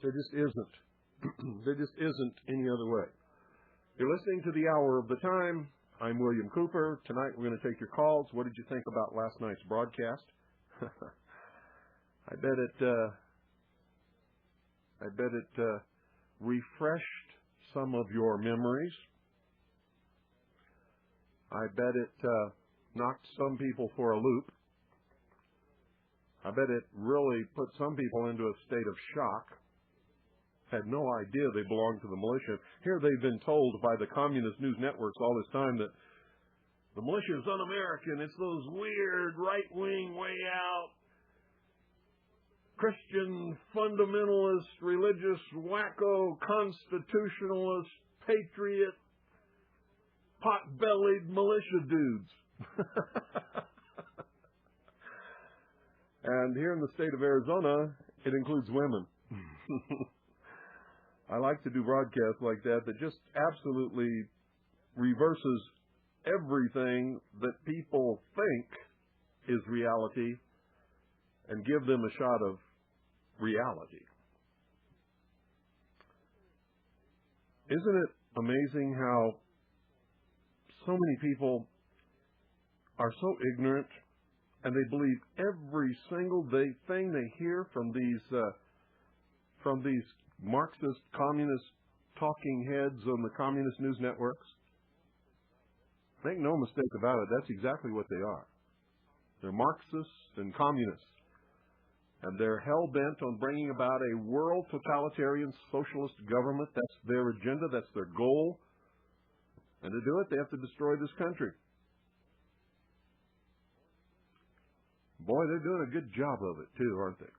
There just isn't. There just isn't any other way. You're listening to The Hour of the Time. I'm William Cooper. Tonight we're going to take your calls. What did you think about last night's broadcast? I bet it refreshed some of your memories. I bet it knocked some people for a loop. I bet it really put some people into a state of shock. Had no idea they belonged to the militia. Here they've been told by the communist news networks all this time that the militia is un-American. It's those weird right-wing, way out, Christian fundamentalist, religious, wacko, constitutionalist, patriot, pot-bellied militia dudes. And here in the state of Arizona, it includes women. I like to do broadcasts like that just absolutely reverses everything that people think is reality and give them a shot of reality. Isn't it amazing how so many people are so ignorant and they believe every single thing they hear from these Marxist, communist talking heads on the communist news networks? Make no mistake about it, that's exactly what they are. They're Marxists and communists. And they're hell-bent on bringing about a world totalitarian socialist government. That's their agenda, that's their goal. And to do it, they have to destroy this country. Boy, they're doing a good job of it, too, aren't they?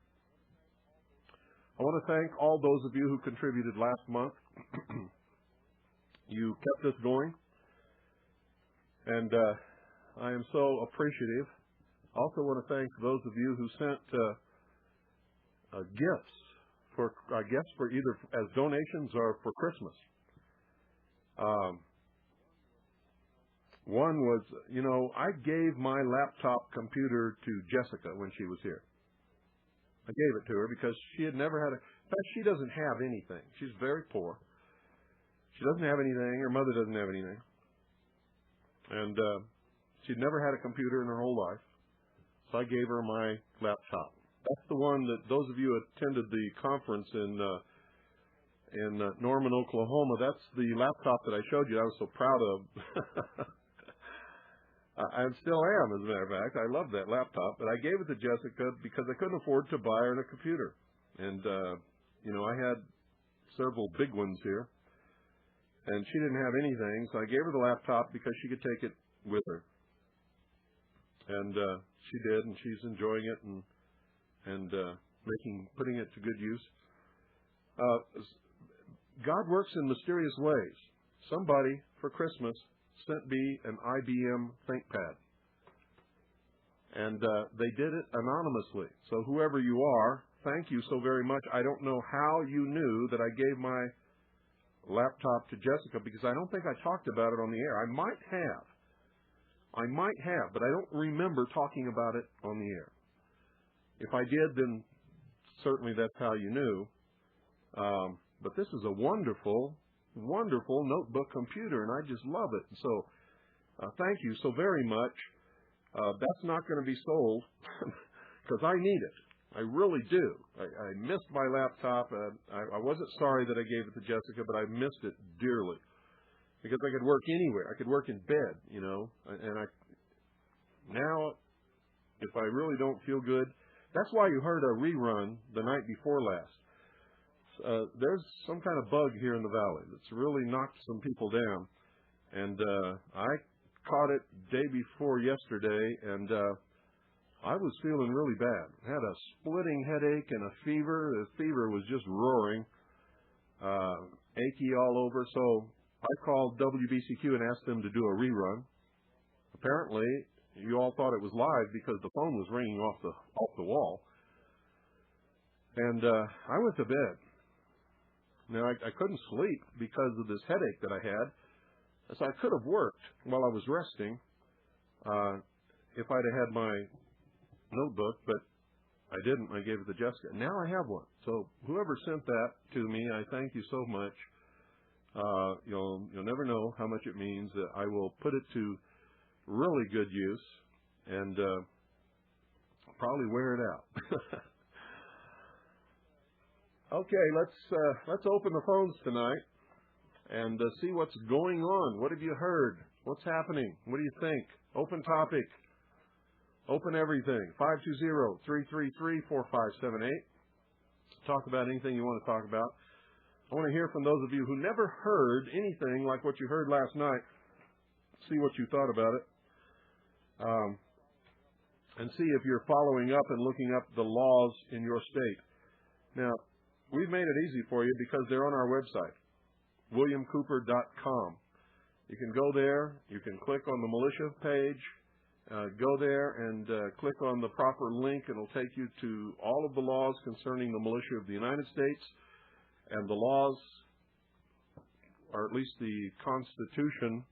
I want to thank all those of you who contributed last month. You kept us going, and I am so appreciative. I also want to thank those of you who sent gifts for either as donations or for Christmas. One was, I gave my laptop computer to Jessica when she was here. I gave it to her because she had never had in fact, she doesn't have anything. She's very poor. She doesn't have anything. Her mother doesn't have anything. And she'd never had a computer in her whole life. So I gave her my laptop. That's the one that those of you who attended the conference in Norman, Oklahoma, that's the laptop that I showed you I was so proud of. I still am, as a matter of fact. I love that laptop. But I gave it to Jessica because I couldn't afford to buy her a computer. And, I had several big ones here. And she didn't have anything, so I gave her the laptop because she could take it with her. And she did, and she's enjoying it and putting it to good use. God works in mysterious ways. Somebody, for Christmas, sent me an IBM ThinkPad. And they did it anonymously. So whoever you are, thank you so very much. I don't know how you knew that I gave my laptop to Jessica because I don't think I talked about it on the air. I might have, but I don't remember talking about it on the air. If I did, then certainly that's how you knew. But this is a wonderful, wonderful notebook computer, and I just love it. So thank you so very much. That's not going to be sold because I need it. I really do. I missed my laptop. I wasn't sorry that I gave it to Jessica, but I missed it dearly because I could work anywhere. I could work in bed, and now, if I really don't feel good, that's why you heard a rerun the night before last. There's some kind of bug here in the valley that's really knocked some people down, and I caught it day before yesterday, and I was feeling really bad. I had a splitting headache and a fever. The fever was just roaring, achy all over. So I called WBCQ and asked them to do a rerun. Apparently, you all thought it was live because the phone was ringing off the wall. And I went to bed. Now, I couldn't sleep because of this headache that I had. So I could have worked while I was resting if I'd have had my notebook, but I didn't. I gave it to Jessica. Now I have one. So whoever sent that to me, I thank you so much. You'll never know how much it means. I will put it to really good use and probably wear it out. Okay, let's open the phones tonight and see what's going on. What have you heard? What's happening? What do you think? Open topic. Open everything. 520-333-4578. Talk about anything you want to talk about. I want to hear from those of you who never heard anything like what you heard last night. See what you thought about it. And see if you're following up and looking up the laws in your state. Now, we've made it easy for you because they're on our website, williamcooper.com. You can go there. You can click on the militia page. Go there and click on the proper link. It'll take you to all of the laws concerning the militia of the United States and the laws, or at least the Constitution,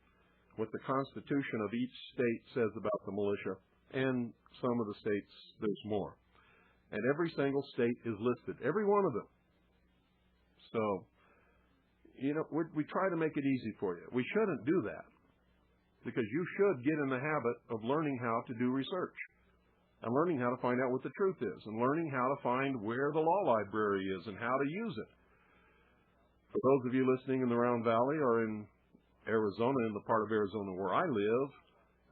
what the Constitution of each state says about the militia, and some of the states there's more. And every single state is listed, every one of them. So, we try to make it easy for you. We shouldn't do that, because you should get in the habit of learning how to do research and learning how to find out what the truth is and learning how to find where the law library is and how to use it. For those of you listening in the Round Valley or in Arizona, in the part of Arizona where I live,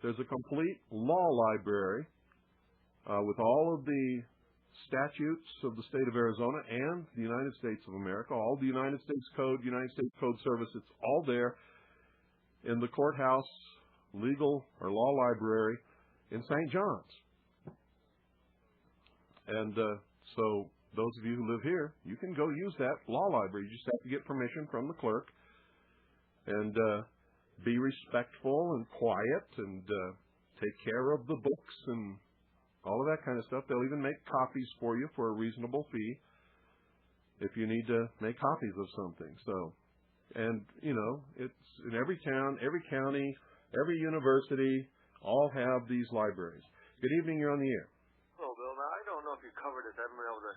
there's a complete law library with all of the statutes of the state of Arizona and the United States of America, all the United States Code, United States Code Service, it's all there in the courthouse legal or law library in St. John's. And so those of you who live here, you can go use that law library. You just have to get permission from the clerk and be respectful and quiet and take care of the books and all of that kind of stuff. They'll even make copies for you for a reasonable fee if you need to make copies of something. So, and, it's in every town, every county, every university, all have these libraries. Good evening, you're on the air. Hello, Bill. Now, I don't know if you covered this. I haven't been able to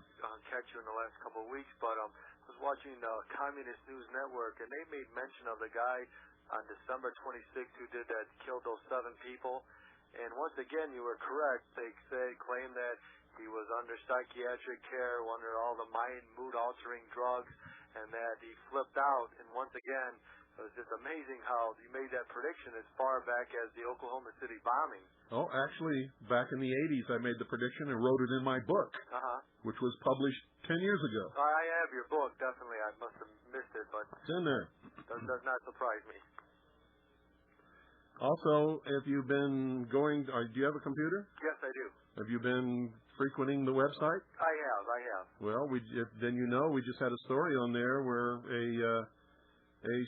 catch you in the last couple of weeks, but I was watching Communist News Network, and they made mention of the guy on December 26th who killed those 7 people. And once again, you were correct. They claimed that he was under psychiatric care, under all the mood-altering drugs, and that he flipped out. And once again, it was just amazing how you made that prediction as far back as the Oklahoma City bombing. Oh, actually, back in the 80s, I made the prediction and wrote it in my book, which was published 10 years ago. I have your book, definitely. I must have missed it, but it's in there. Does not surprise me. Also, if you've been going, do you have a computer? Yes, I do. Have you been frequenting the website? I have. Well, then we just had a story on there where a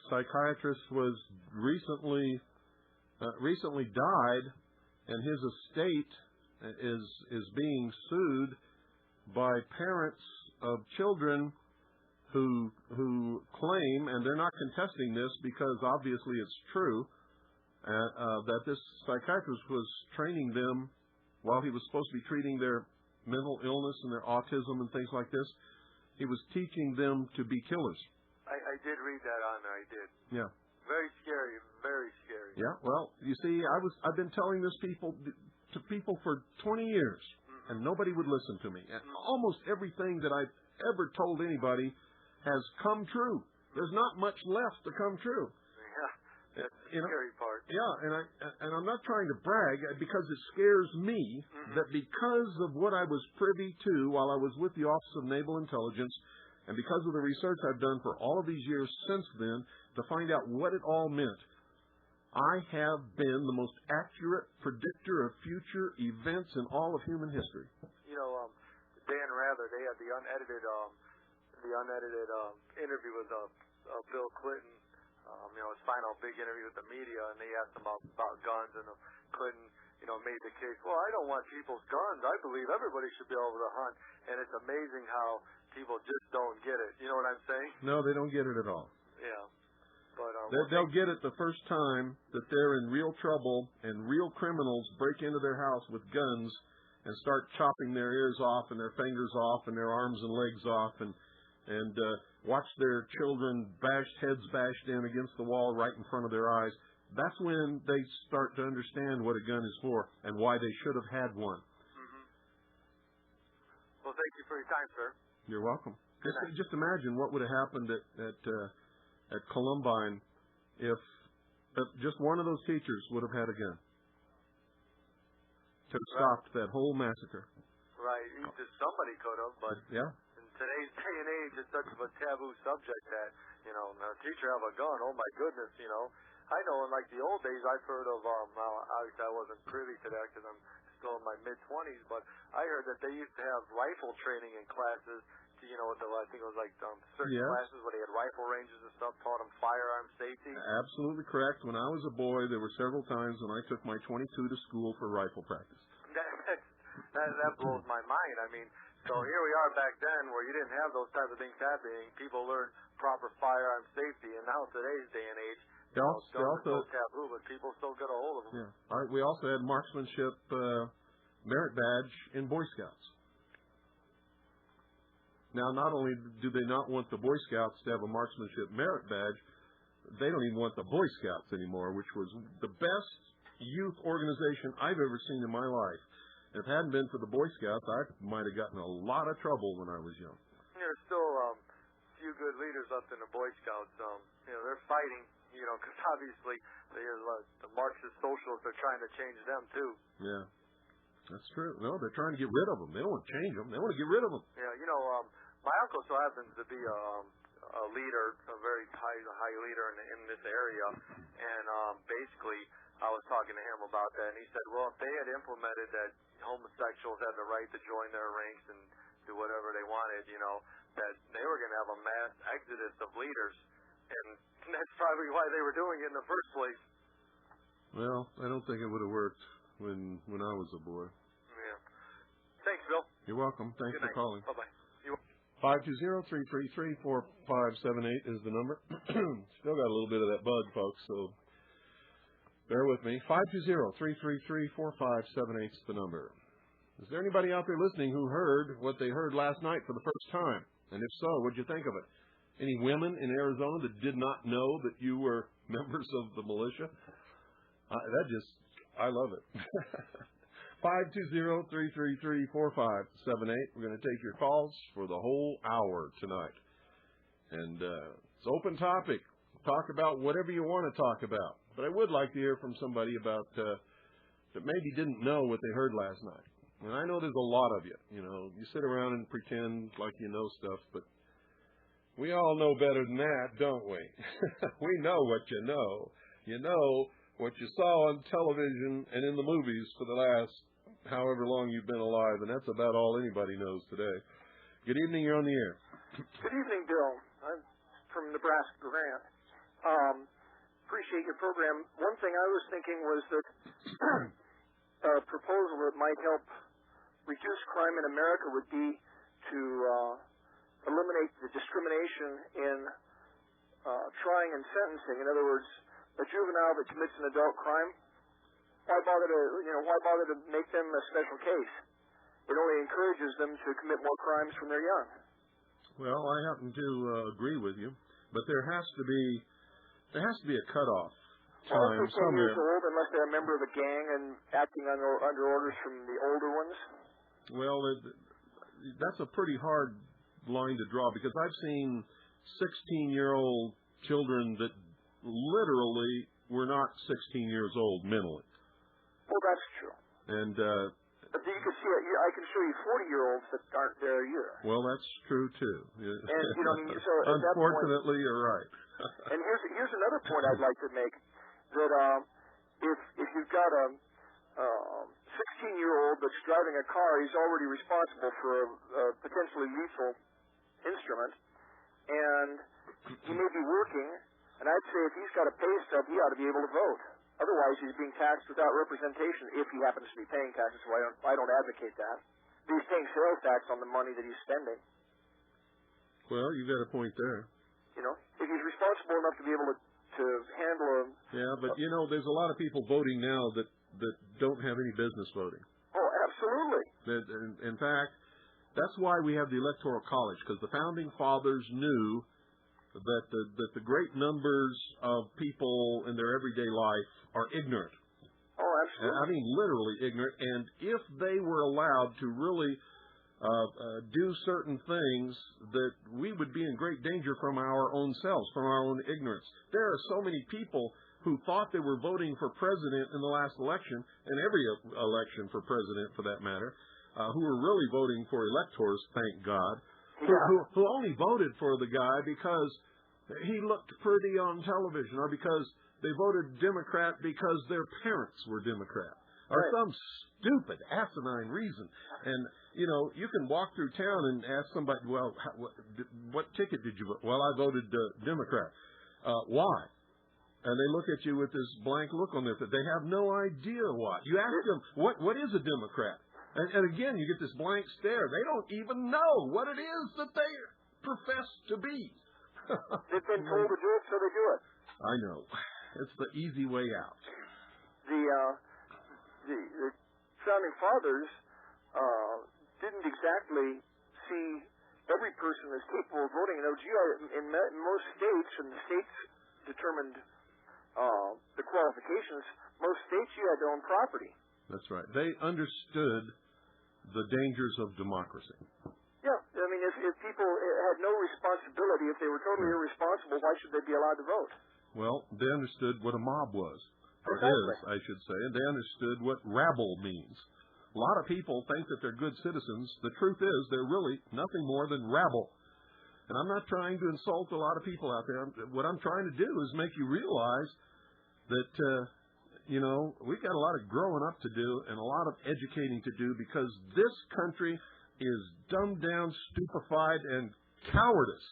psychiatrist was recently died, and his estate is being sued by parents of children who claim, and they're not contesting this because obviously it's true, that this psychiatrist was training them while he was supposed to be treating their mental illness and their autism and things like this. He was teaching them to be killers. I did read that on there. I did. Yeah. Very scary. Very scary. Yeah. Well, you see, I've been telling this to people for 20 years, and nobody would listen to me. And almost everything that I've ever told anybody has come true. There's not much left to come true. Yeah. That's the scary part. Yeah, and I'm not trying to brag because it scares me that because of what I was privy to while I was with the Office of Naval Intelligence, and because of the research I've done for all of these years since then to find out what it all meant, I have been the most accurate predictor of future events in all of human history. Dan Rather, they had the unedited interview with Bill Clinton. His final big interview with the media, and they asked him about guns, and Clinton, made the case, well, I don't want people's guns. I believe everybody should be able to hunt. And it's amazing how people just don't get it. You know what I'm saying? No, they don't get it at all. Yeah. But they'll get it the first time that they're in real trouble and real criminals break into their house with guns and start chopping their ears off and their fingers off and their arms and legs off and watch their children heads bashed in against the wall right in front of their eyes, that's when they start to understand what a gun is for and why they should have had one. Mm-hmm. Well, thank you for your time, sir. You're welcome. Just imagine what would have happened at Columbine if just one of those teachers would have had a gun to have stopped that whole massacre. Right. Somebody could have, but yeah. In today's day and age, it's such a taboo subject that, a teacher have a gun, oh my goodness, I know in like the old days I've heard of, obviously I wasn't privy to that because I'm still in my mid-20s, but I heard that they used to have rifle training in classes to, I think it was like certain classes where they had rifle ranges and stuff, taught them firearm safety. Absolutely correct. When I was a boy, there were several times when I took my .22 to school for rifle practice. That blows my mind. I mean, so here we are back then where you didn't have those type of things happening. People learned proper firearm safety, and now today's day and age, guns are so taboo, but people still get a hold of them. Yeah. We also had marksmanship merit badge in Boy Scouts. Now, not only do they not want the Boy Scouts to have a marksmanship merit badge, they don't even want the Boy Scouts anymore, which was the best youth organization I've ever seen in my life. If it hadn't been for the Boy Scouts, I might have gotten a lot of trouble when I was young. There's still a few good leaders left in the Boy Scouts. They're fighting, because obviously the Marxist socialists are trying to change them too. Yeah, that's true. No, they're trying to get rid of them. They don't want to change them. They want to get rid of them. Yeah, my uncle so happens to be a leader, a very high leader in this area, and basically I was talking to him about that, and he said, well, if they had implemented that homosexuals had the right to join their ranks and do whatever they wanted, that they were going to have a mass exodus of leaders, and that's probably why they were doing it in the first place. Well, I don't think it would have worked when I was a boy. Yeah. Thanks, Bill. You're welcome. Thanks for calling. Bye-bye. 520-333-4578 is the number. Still got a little bit of that bud, folks, so bear with me. 520-333-4578 is the number. Is there anybody out there listening who heard what they heard last night for the first time? And if so, what'd you think of it? Any women in Arizona that did not know that you were members of the militia? I love it. 520-333-4578. We're going to take your calls for the whole hour tonight. And it's an open topic. Talk about whatever you want to talk about. But I would like to hear from somebody about that maybe didn't know what they heard last night. And I know there's a lot of you. You sit around and pretend like you know stuff, but we all know better than that, don't we? We know what you know. You know what you saw on television and in the movies for the last however long you've been alive, and that's about all anybody knows today. Good evening, you're on the air. Good evening, Bill. I'm from Nebraska, Grant. Appreciate your program. One thing I was thinking was that a proposal that might help reduce crime in America would be to eliminate the discrimination in trying and sentencing. In other words, a juvenile that commits an adult crime, why bother to make them a special case? It only encourages them to commit more crimes when they're young. Well, I happen to agree with you, but there has to be a cutoff time somewhere. 10 years old, unless they're a member of a gang and acting under orders from the older ones. Well, that's a pretty hard line to draw, because I've seen 16-year-old children that literally were not 16 years old mentally. Well, that's true. And but you can see, I can show you 40-year-olds that aren't there either. Well, that's true too. And so unfortunately, you're right. And here's another point I'd like to make, that if you've got a 16-year-old that's driving a car, he's already responsible for a potentially lethal instrument, and he may be working, and I'd say if he's got a pay stub, he ought to be able to vote. Otherwise, he's being taxed without representation if he happens to be paying taxes, so I don't advocate that. But he's paying sales tax on the money that he's spending. Well, you've got a point there. If he's responsible enough to be able to handle Yeah, but there's a lot of people voting now that don't have any business voting. Oh, Absolutely. In fact, that's why we have the Electoral College, because the Founding Fathers knew that the great numbers of people in their everyday life are ignorant. Oh, absolutely. I mean, literally ignorant. And if they were allowed to really do certain things, that we would be in great danger from our own selves, from our own ignorance. There are so many people who thought they were voting for president in the last election, and every election for president for that matter, who were really voting for electors, thank God, who only voted for the guy because he looked pretty on television, or because they voted Democrat because their parents were Democrat, or some stupid, asinine reason. And, you know, you can walk through town and ask somebody, well, what ticket did you vote? Well, I voted Democrat. Why? And they look at you with this blank look on their face. They have no idea why. You ask them, what is a Democrat? And again, you get this blank stare. They don't even know what it is that they profess to be. They've been told to do it, so they do it. I know. It's the easy way out. The Founding Fathers didn't exactly see every person as capable of voting. You know, in most states, and the states determined the qualifications, most states you had to own property. That's right. They understood the dangers of democracy. Yeah, I mean, if people had no responsibility, if they were totally irresponsible, why should they be allowed to vote? Well, they understood what a mob was, or Exactly. is, I should say, and they understood what rabble means. A lot of people think that they're good citizens. The truth is they're really nothing more than rabble. And I'm not trying to insult a lot of people out there. What I'm trying to do is make you realize that, you know, we've got a lot of growing up to do and a lot of educating to do, because this country is dumbed down, stupefied, and cowardice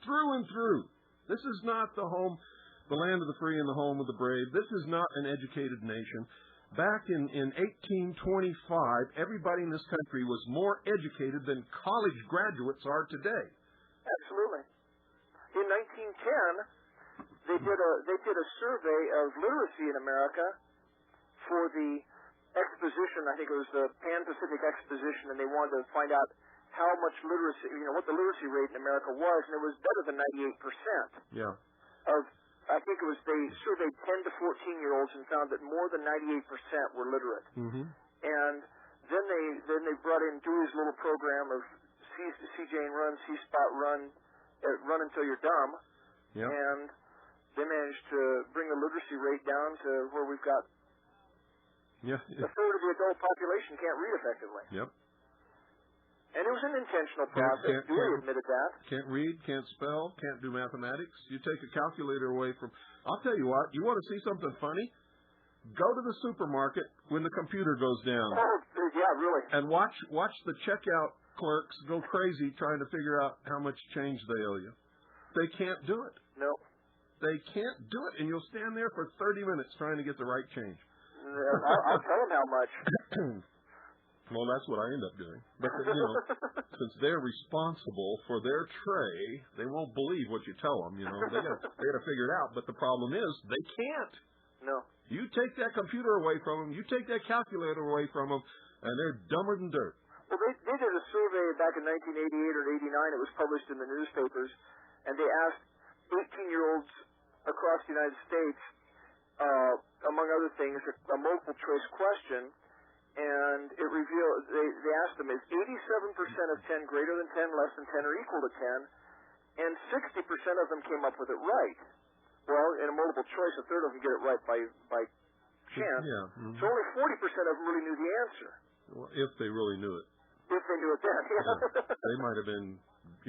through and through. This is not the land of the free and the home of the brave. This is not an educated nation. Back in 1825, everybody in this country was more educated than college graduates are today. Absolutely. In 1910, they did a survey of literacy in America for the exposition. I think it was the Pan-Pacific Exposition, and they wanted to find out how much literacy, you know, what the literacy rate in America was, and it was better than 98%. Yeah. I think it was, they surveyed 10 to 14-year-olds and found that more than 98% were literate. Mm-hmm. And then they brought in Dewey's little program of see Jane run, see Spot run, run until you're dumb. Yep. And they managed to bring the literacy rate down to where we've got a third of the adult population can't read effectively. Yep. And it was an intentional process. Dewey admitted that. Can't read, can't spell, can't do mathematics. You take a calculator away from... I'll tell you what, you want to see something funny? Go to the supermarket when the computer goes down. Oh, yeah, really. And watch the checkout clerks go crazy trying to figure out how much change they owe you. They can't do it. No. They can't do it, and you'll stand there for 30 minutes trying to get the right change. I'll tell them how much. Well, that's what I end up doing. But, you know, since they're responsible for their tray, they won't believe what you tell them, you know. They got to figure it out. But the problem is they can't. No. You take that computer away from them, you take that calculator away from them, and they're dumber than dirt. Well, they did a survey back in 1988 or 89. It was published in the newspapers, and they asked 18-year-olds across the United States, among other things, a multiple choice question. And it revealed, they asked them, is 87% of 10 greater than 10, less than 10, or equal to 10? And 60% of them came up with it right. Well, in a multiple choice, a third of them get it right by chance. Yeah. Mm-hmm. So only 40% of them really knew the answer. Well, if they really knew it. If they knew it then, yeah. They might have been,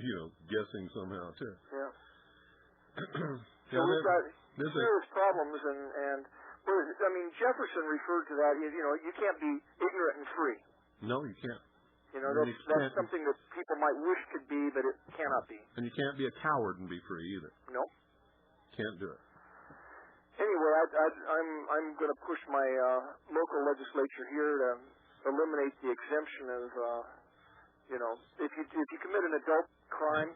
you know, guessing somehow, too. Yeah. So we've got serious problems, and I mean, Jefferson referred to that. You know, you can't be ignorant and free. No, you can't. You know, that's something that people might wish could be, but it cannot be. And you can't be a coward and be free either. No. Can't do it. Anyway, I'm going to push my local legislature here to eliminate the exemption of, you know, if you commit an adult crime,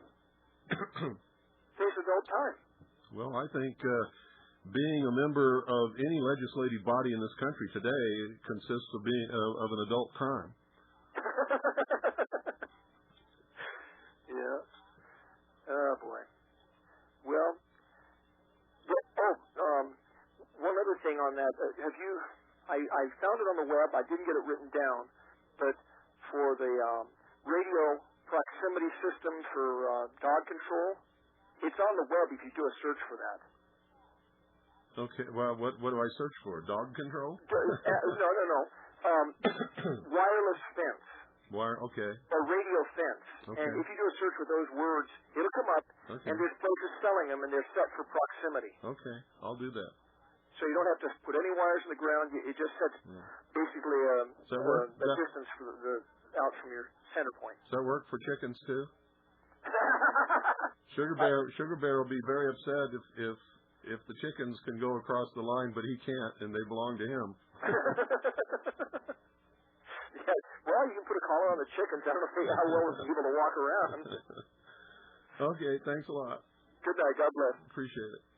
face adult time. Well, I think being a member of any legislative body in this country today consists of being of an adult crime. Yeah. Oh boy. Well. One other thing on that. Have you? I found it on the web. I didn't get it written down, but for the radio proximity system for dog control, it's on the web if you do a search for that. Okay. Well, what do I search for? Dog control? No. Wireless fence. Okay. Or radio fence. Okay. And if you do a search with those words, it'll come up. Okay. And there's places selling them, and they're set for proximity. Okay. I'll do that. So you don't have to put any wires in the ground. It just sets basically a distance for out from your center point. Does that work for chickens too? Sugar Bear will be very upset if the chickens can go across the line, but he can't, and they belong to him. Yeah, well, you can put a collar on the chickens. I don't know how well it's able to walk around. Okay, thanks a lot. Good night. God bless. Appreciate it.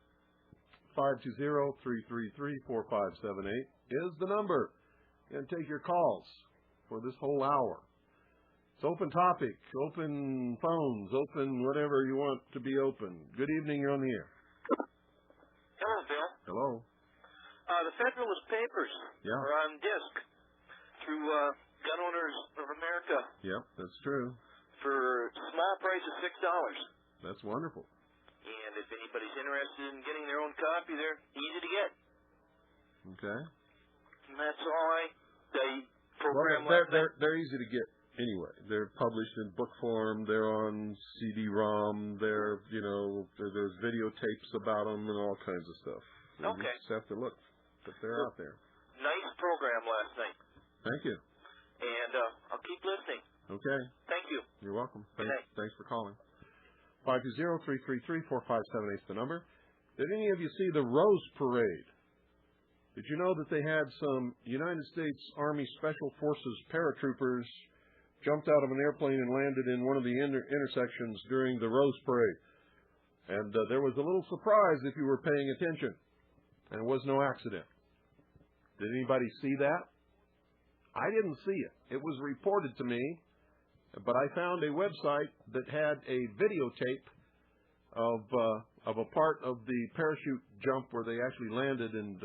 520-333-4578 is the number. And take your calls for this whole hour. It's open topic, open phones, open whatever you want to be open. Good evening, you're on the air. Hello, Bill. Hello. The Federalist Papers are on disc through Gun Owners of America. Yep, that's true. For a small price of $6. That's wonderful. And if anybody's interested in getting their own copy, they're easy to get. Okay. And that's all they program. Well, they're easy to get anyway. They're published in book form. They're on CD-ROM. There's videotapes about them and all kinds of stuff. You just have to look, but they're out there. Nice program last night. Thank you. And I'll keep listening. Okay. Thank you. You're welcome. Good night. Thanks for calling. 520-333-4578 is the number. Did any of you see the Rose Parade? Did you know that they had some United States Army Special Forces paratroopers jumped out of an airplane and landed in one of the intersections during the Rose Parade? And there was a little surprise if you were paying attention. And it was no accident. Did anybody see that? I didn't see it. It was reported to me, but I found a website that had a videotape of a part of the parachute jump where they actually landed, and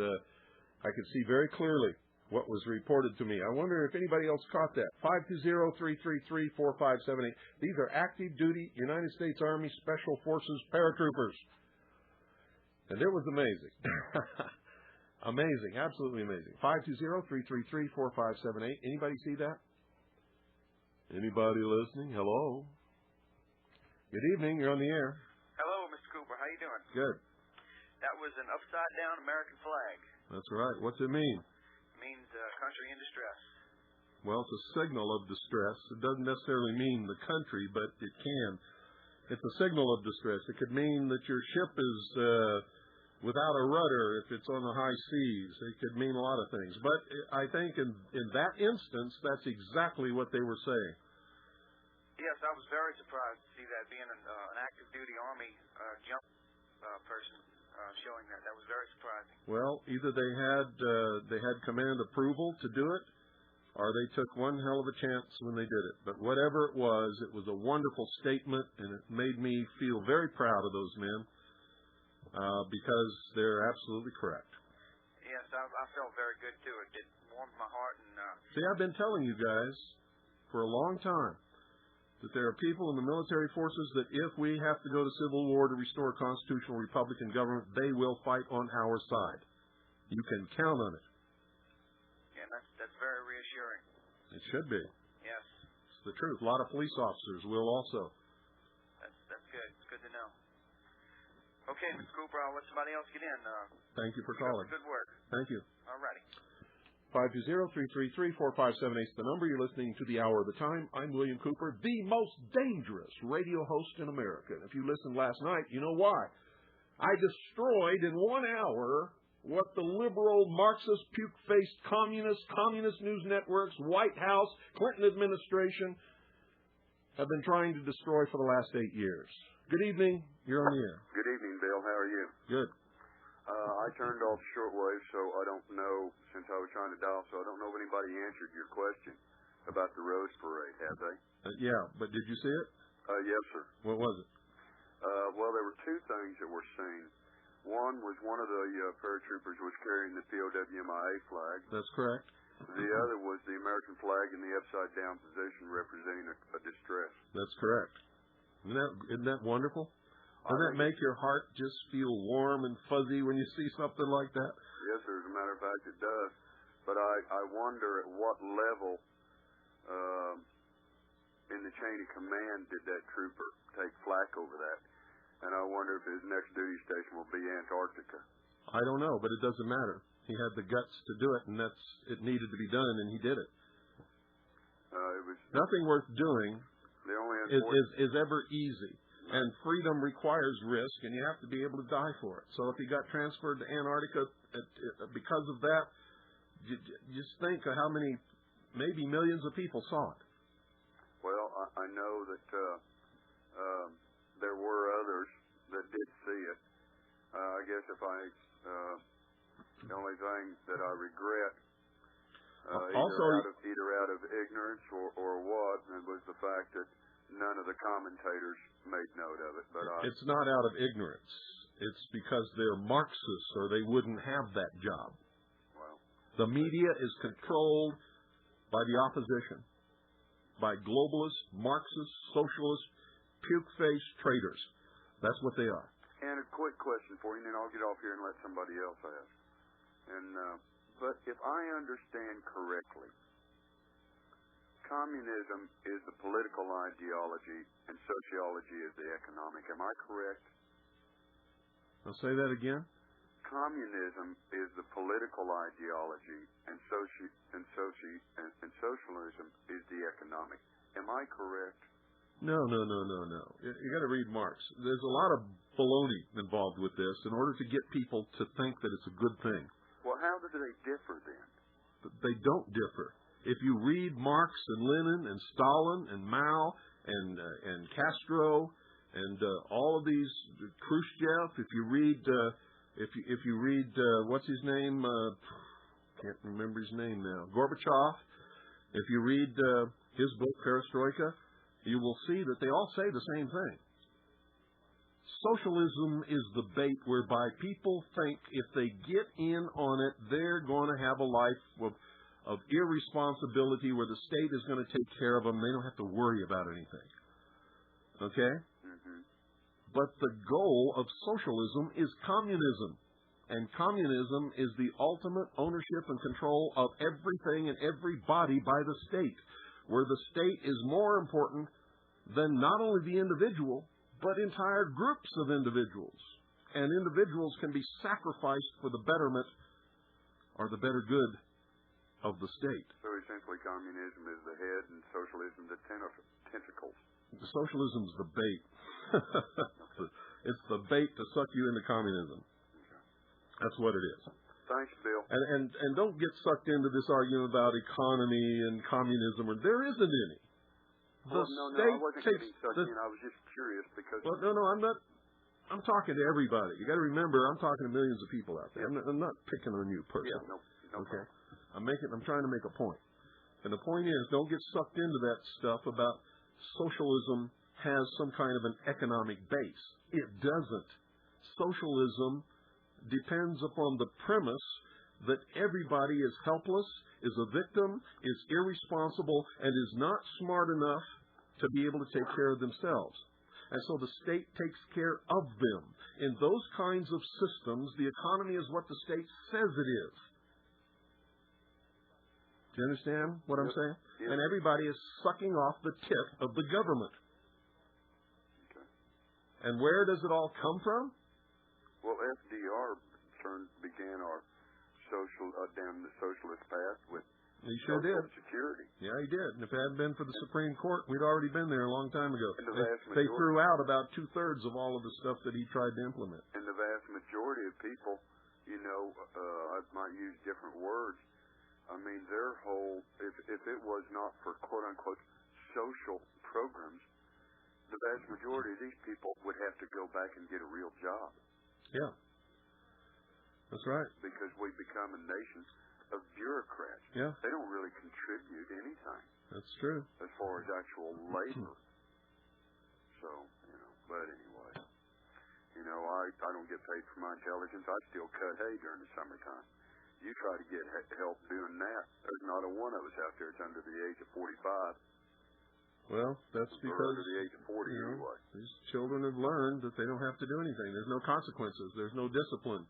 I could see very clearly what was reported to me. I wonder if anybody else caught that. 520-333-4578. These are active duty United States Army Special Forces paratroopers. And it was amazing. Amazing, absolutely amazing. 520-333-4578. Anybody see that? Anybody listening? Hello. Good evening. You're on the air. Hello, Mr. Cooper. How you doing? Good. That was an upside-down American flag. That's right. What's it mean? It means country in distress. Well, it's a signal of distress. It doesn't necessarily mean the country, but it can. It's a signal of distress. It could mean that your ship is without a rudder if it's on the high seas. It could mean a lot of things. But I think in that instance, that's exactly what they were saying. Yes, I was very surprised to see that being an active duty Army jump person showing that. That was very surprising. Well, either they had command approval to do it, or they took one hell of a chance when they did it. But whatever it was a wonderful statement, and it made me feel very proud of those men because they're absolutely correct. Yes, I felt very good too. It warmed my heart. And see, I've been telling you guys for a long time that there are people in the military forces that if we have to go to civil war to restore constitutional Republican government, they will fight on our side. You can count on it. Yeah, that's very reassuring. It should be. Yes. It's the truth. A lot of police officers will also. That's good. It's good to know. Okay, Mr. Cooper, I'll let somebody else get in. Thank you for calling. Good work. Thank you. All righty. 520-333-4578 is the number. You're listening to the Hour of the Time. I'm William Cooper, the most dangerous radio host in America. And if you listened last night, you know why. I destroyed in 1 hour what the liberal, Marxist, puke-faced communist news networks, White House, Clinton administration have been trying to destroy for the last 8 years. Good evening. You're on the air. Good evening, Bill. How are you? Good. I turned off shortwave, so I don't know, since I was trying to dial, so I don't know if anybody answered your question about the Rose Parade, have they? Yeah, but did you see it? Yes, sir. What was it? Well, there were two things that were seen. One was one of the paratroopers was carrying the POWMIA flag. That's correct. The other was the American flag in the upside-down position representing a distress. That's correct. Isn't that wonderful? Doesn't that make your heart just feel warm and fuzzy when you see something like that? Yes, sir. As a matter of fact, it does. But I wonder at what level in the chain of command did that trooper take flak over that? And I wonder if his next duty station will be Antarctica. I don't know, but it doesn't matter. He had the guts to do it, and it needed to be done, and he did it. It was nothing worth doing. The only is ever easy. And freedom requires risk, and you have to be able to die for it. So if he got transferred to Antarctica because of that, just think of how many, maybe millions of people saw it. Well, I know that there were others that did see it. I guess the only thing that I regret, either out of ignorance or what, was the fact that none of the commentators made note of it. But it's not out of ignorance. It's because they're Marxists, or they wouldn't have that job. Well, the media is controlled by the opposition, by globalists, Marxists, socialists, puke-faced traitors. That's what they are. And a quick question for you, and then I'll get off here and let somebody else ask. But if I understand correctly, communism is the political ideology and sociology is the economic. Am I correct? I'll say that again. Communism is the political ideology and socialism is the economic. Am I correct? No. You got to read Marx. There's a lot of baloney involved with this in order to get people to think that it's a good thing. Well, how do they differ then? They don't differ. If you read Marx and Lenin and Stalin and Mao and Castro and all of these, Khrushchev, if you read what's his name? Can't remember his name now. Gorbachev. If you read his book Perestroika, you will see that they all say the same thing. Socialism is the bait whereby people think if they get in on it, they're going to have a life of irresponsibility where the state is going to take care of them. They don't have to worry about anything. Okay? Mm-hmm. But the goal of socialism is communism. And communism is the ultimate ownership and control of everything and everybody by the state, where the state is more important than not only the individual, but entire groups of individuals. And individuals can be sacrificed for the betterment or the better good of the state. So essentially communism is the head and socialism the tentacles. Socialism's the bait. It's the bait to suck you into communism. Okay. That's what it is. Thanks, Bill. And don't get sucked into this argument about economy and communism. There isn't any. No, I wasn't getting sucked in. I was just curious because... Well, no, I'm not. I'm talking to everybody. You got to remember, I'm talking to millions of people out there. I'm not picking on you personally. Yeah, no okay. I'm trying to make a point. And the point is, don't get sucked into that stuff about socialism has some kind of an economic base. It doesn't. Socialism depends upon the premise that everybody is helpless, is a victim, is irresponsible, and is not smart enough to be able to take care of themselves. And so the state takes care of them. In those kinds of systems, the economy is what the state says it is. Do you understand what I'm saying? Yep. And everybody is sucking off the tip of the government. Okay. And where does it all come from? Well, FDR began our down the socialist path with he sure did. Security. Yeah, he did. And if it hadn't been for the Supreme Court, we'd already been there a long time ago. And they threw out about 2/3 of all of the stuff that he tried to implement. And the vast majority of people, I might use different words. I mean, their whole, if it was not for quote-unquote social programs, the vast majority of these people would have to go back and get a real job. Yeah. That's right. Because we become a nation of bureaucrats. Yeah. They don't really contribute anything. That's true. As far as actual labor. So, but anyway. I don't get paid for my intelligence. I still cut hay during the summertime. You try to get help doing that. There's not a one of us out there that's under the age of 45. Well, that's because under the age of 40 anyway. These children have learned that they don't have to do anything. There's no consequences. There's no discipline.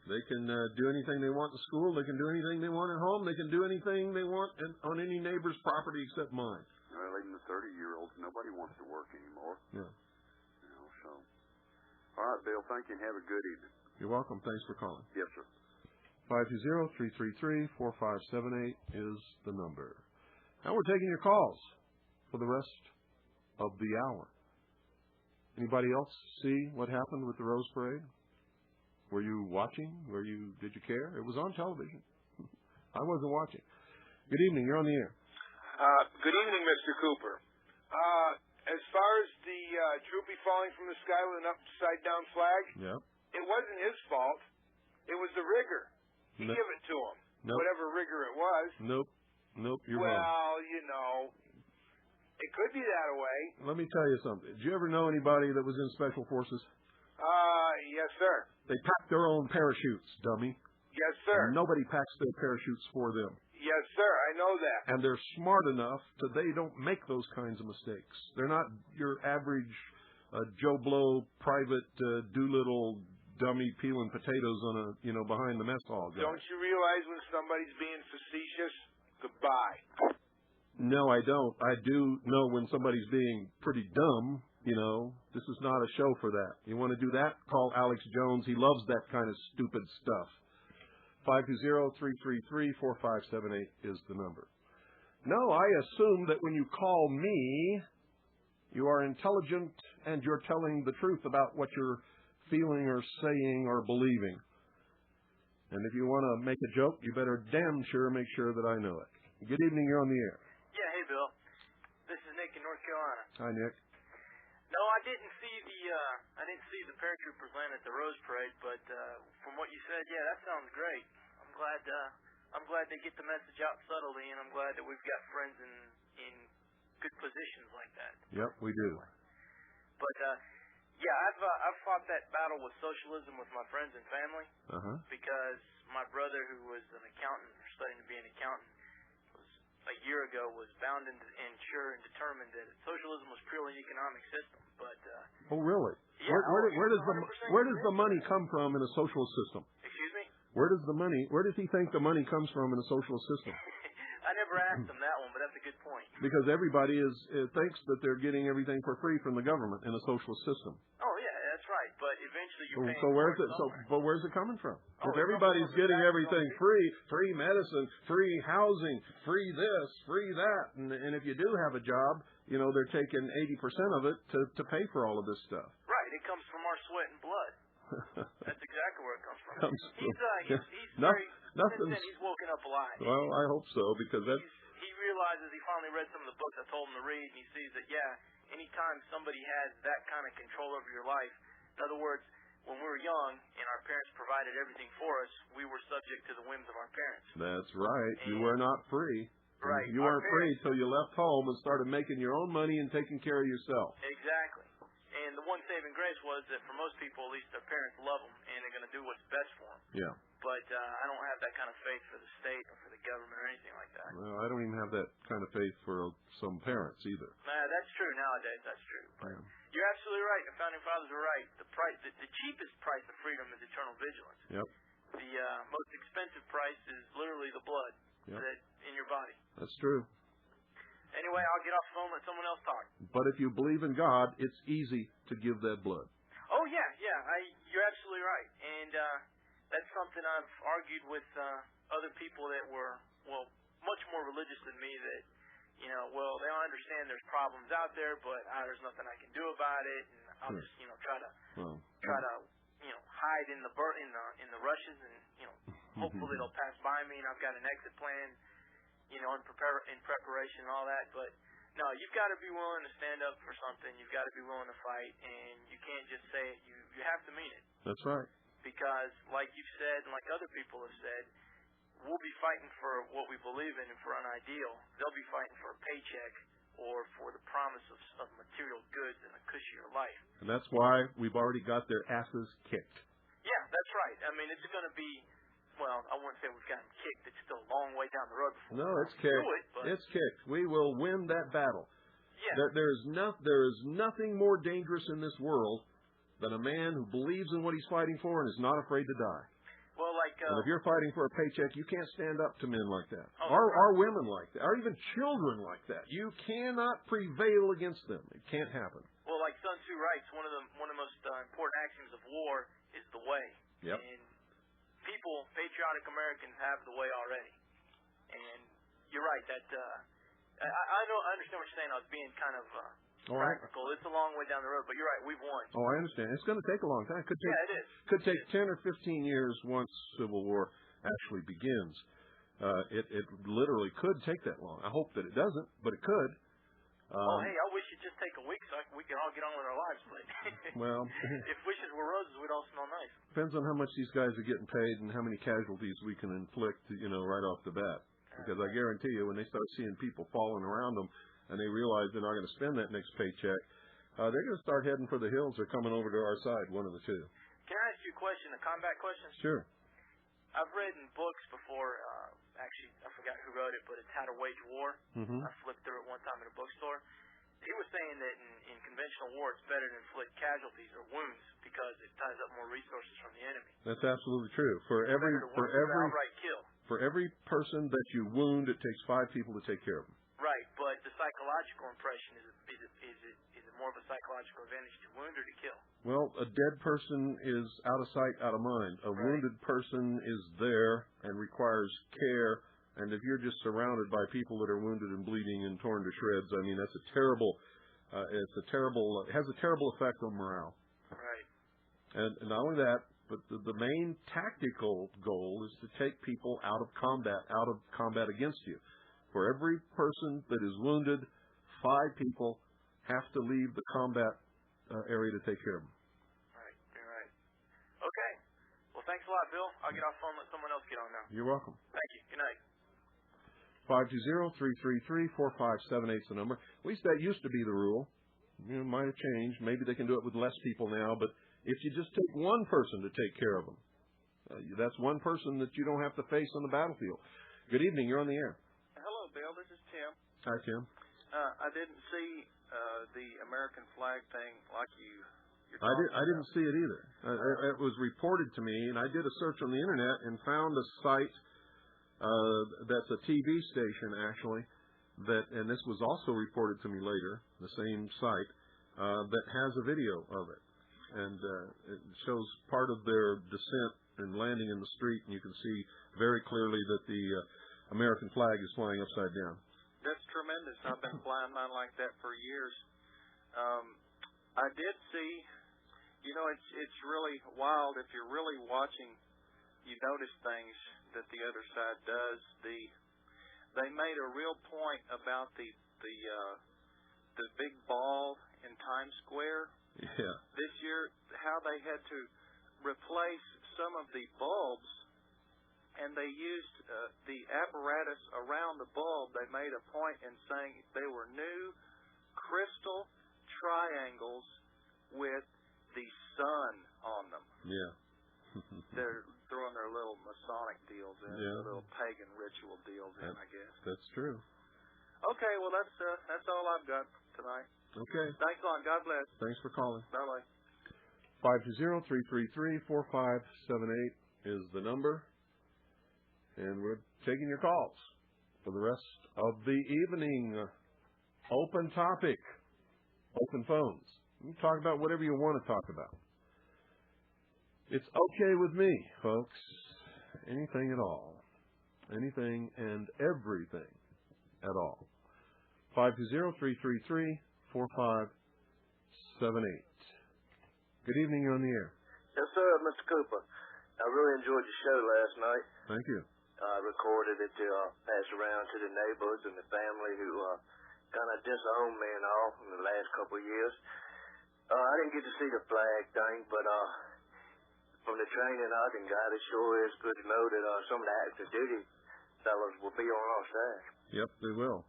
They can do anything they want in school. They can do anything they want at home. They can do anything they want on any neighbor's property except mine. Well, even the 30-year-olds, nobody wants to work anymore. Yeah. So. All right, Bill, thank you, and have a good evening. You're welcome. Thanks for calling. Yes, sir. 520-333-4578 is the number. Now we're taking your calls for the rest of the hour. Anybody else see what happened with the Rose Parade? Were you watching? Did you care? It was on television. I wasn't watching. Good evening. You're on the air. Good evening, Mr. Cooper. As far as the Droopy falling from the sky with an upside-down flag, it wasn't his fault. It was the rigger. He gave it to him, whatever rigger it was. Nope, you're wrong. Well, it could be that way. Let me tell you something. Did you ever know anybody that was in Special Forces? Yes, sir. They pack their own parachutes, dummy. Yes, sir. And nobody packs their parachutes for them. Yes, sir. I know that. And they're smart enough that they don't make those kinds of mistakes. They're not your average Joe Blow private Doolittle dummy peeling potatoes on behind the mess hall guy. Don't you realize when somebody's being facetious? Goodbye. No, I don't. I do know when somebody's being pretty dumb. This is not a show for that. You want to do that? Call Alex Jones. He loves that kind of stupid stuff. 520-333-4578 is the number. No, I assume that when you call me, you are intelligent and you're telling the truth about what you're feeling or saying or believing. And if you want to make a joke, you better damn sure make sure that I know it. Good evening, you're on the air. Yeah, hey, Bill. This is Nick in North Carolina. Hi, Nick. No, I didn't see the paratroopers land at the Rose Parade, but from what you said, yeah, that sounds great. I'm glad they get the message out subtly, and I'm glad that we've got friends in good positions like that. Yep, we do. But yeah, I've fought that battle with socialism with my friends and family because my brother, who was an accountant or studying to be an accountant, a year ago was bound and sure and determined that socialism was purely an economic system. But oh, really? Yeah, where does the money come from in a socialist system? Excuse me? Where does he think the money comes from in a socialist system? I never asked him that one, but that's a good point. Because everybody thinks that they're getting everything for free from the government in a socialist system. Oh yeah, that's right. But eventually you're paying. So where's it coming from? If everybody's getting everything free medicine, free housing, free this, free that, and if you do have a job, they're taking 80% of it to pay for all of this stuff. Right. It comes from our sweat and blood. That's exactly where it comes from. He's woken up alive. Well, I hope so, because he realizes he finally read some of the books I told him to read, and he sees that anytime somebody has that kind of control over your life, in other words, when we were young and our parents provided everything for us, we were subject to the whims of our parents. That's right. And you were not free. Right. You weren't free until you left home and started making your own money and taking care of yourself. Exactly. And the one saving grace was that for most people, at least their parents love them and they're going to do what's best for them. Yeah. But I don't have that kind of faith for the state or for the government or anything like that. Well, I don't even have that kind of faith for some parents either. That's true nowadays. That's true. But you're absolutely right. The founding fathers were right. The cheapest price of freedom is eternal vigilance. Yep. The most expensive price is literally the blood that in your body. That's true. Anyway, I'll get off the phone and let someone else talk. But if you believe in God, it's easy to give that blood. Oh, yeah. You're absolutely right. And that's something I've argued with other people that were, much more religious than me that, they don't understand there's problems out there, but there's nothing I can do about it, and I'll just, try to hide in the rushes, and, hopefully it'll pass by me, and I've got an exit plan, in preparation and all that, but no, you've got to be willing to stand up for something. You've got to be willing to fight, and you can't just say it. You have to mean it. That's right. because, like you've said and like other people have said, we'll be fighting for what we believe in and for an ideal. They'll be fighting for a paycheck or for the promise of material goods and a cushier life. And that's why we've already got their asses kicked. Yeah, that's right. I mean, it's going to be, well, I wouldn't say we've gotten kicked. It's still a long way down the road before it's kicked. It's kicked. We will win that battle. Yeah. There is nothing more dangerous in this world than a man who believes in what he's fighting for and is not afraid to die. Well, and if you're fighting for a paycheck, you can't stand up to men like that, or women like that, or even children like that. You cannot prevail against them. It can't happen. Well, like Sun Tzu writes, one of the most important axioms of war is the way. Yep. And people, patriotic Americans, have the way already. And you're right that I understand what you're saying. I was being kind of practical. It's a long way down the road, but you're right. We've won. Oh, I understand. It's going to take a long time. It is. Could take 10 or 15 years once Civil War actually begins. It literally could take that long. I hope that it doesn't, but it could. Hey, I wish it'd just take a week so we could all get on with our lives. But well, if wishes were roses, we'd all smell nice. Depends on how much these guys are getting paid and how many casualties we can inflict, right off the bat. Because I guarantee you, when they start seeing people falling around them, and they realize they're not going to spend that next paycheck, they're going to start heading for the hills or coming over to our side, one of the two. Can I ask you a question, a combat question? Sure. I've read in books before, actually, I forgot who wrote it, but it's How to Wage War. Mm-hmm. I flipped through it one time in a bookstore. He was saying that in conventional war, it's better to inflict casualties or wounds because it ties up more resources from the enemy. That's absolutely true. For every outright kill. For every person that you wound, it takes 5 people to take care of them. Right, but the psychological impression, is it more of a psychological advantage to wound or to kill? Well, a dead person is out of sight, out of mind. A wounded person is there and requires care, and if you're just surrounded by people that are wounded and bleeding and torn to shreds, I mean, that's a terrible, it has a terrible effect on morale. Right. And not only that, but the main tactical goal is to take people out of combat against you. For every person that is wounded, 5 people have to leave the combat area to take care of them. Right, you're right. Okay. Well, thanks a lot, Bill. I'll get off the phone and let someone else get on now. You're welcome. Thank you. Good night. 520-333-4578 is the number. At least that used to be the rule. It might have changed. Maybe they can do it with less people now, but if you just take one person to take care of them, that's one person that you don't have to face on the battlefield. Good evening. You're on the air. Hello, Bill. This is Tim. Hi, Tim. I didn't see the American flag thing like you're I didn't see it either. It was reported to me, and I did a search on the Internet and found a site that's a TV station, actually, and this was also reported to me later, the same site, that has a video of it. And it shows part of their descent and landing in the street, and you can see very clearly that the American flag is flying upside down. That's tremendous. I've been flying mine like that for years. I did see, it's really wild. If you're really watching, you notice things that the other side does. They made a real point about the big ball in Times Square. Yeah. This year, how they had to replace some of the bulbs, and they used the apparatus around the bulb. They made a point in saying they were new crystal triangles with the sun on them. Yeah. They're throwing their little Masonic deals in, their little pagan ritual deals in, I guess. That's true. Okay, well, that's all I've got tonight. Okay. Thanks a lot. God bless. Thanks for calling. Bye-bye. 520-333-4578 is the number. And we're taking your calls for the rest of the evening. Open topic. Open phones. You can talk about whatever you want to talk about. It's okay with me, folks. Anything at all. Anything and everything at all. 520-333-4578. Good evening, you're on the air. Yes, sir, Mr. Cooper. I really enjoyed your show last night. Thank you. I recorded it to pass around to the neighbors and the family who kind of disowned me and all in the last couple of years. I didn't get to see the flag thing, but from the training I done got, it sure is good to know that some of the active duty fellows will be on our side. Yep, they will.